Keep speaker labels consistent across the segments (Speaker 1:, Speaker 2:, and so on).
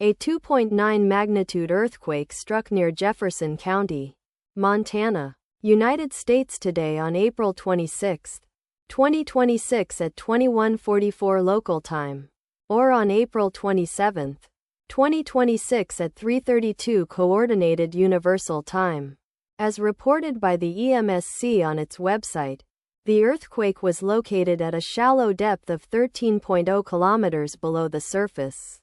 Speaker 1: A 2.9 magnitude earthquake struck near Jefferson County, Montana, United States today on April 26, 2026 at 21:44 local time, or on April 27, 2026 at 3:32 Coordinated Universal Time. As reported by the EMSC on its website, the earthquake was located at a shallow depth of 13.0 kilometers below the surface,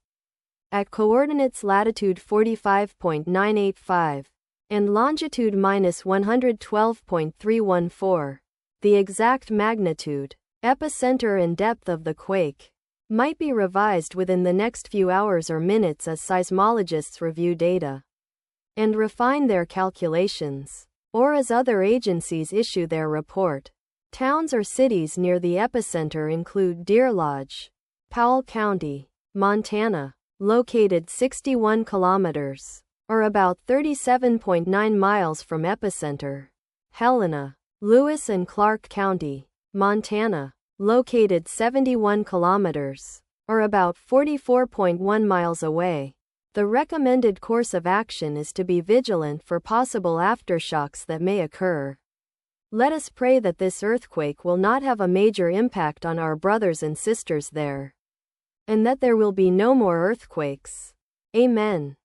Speaker 1: at coordinates latitude 45.985 and longitude -112.314. The exact magnitude, epicenter and depth of the quake might be revised within the next few hours or minutes as seismologists review data and refine their calculations, or as other agencies issue their report. Towns or cities near the epicenter include Deer Lodge, Powell County, Montana, located 61 kilometers, or about 37.9 miles from epicenter. Helena, Lewis and Clark County, Montana, located 71 kilometers, or about 44.1 miles away. The recommended course of action is to be vigilant for possible aftershocks that may occur. Let us pray that this earthquake will not have a major impact on our brothers and sisters there, and that there will be no more earthquakes. Amen.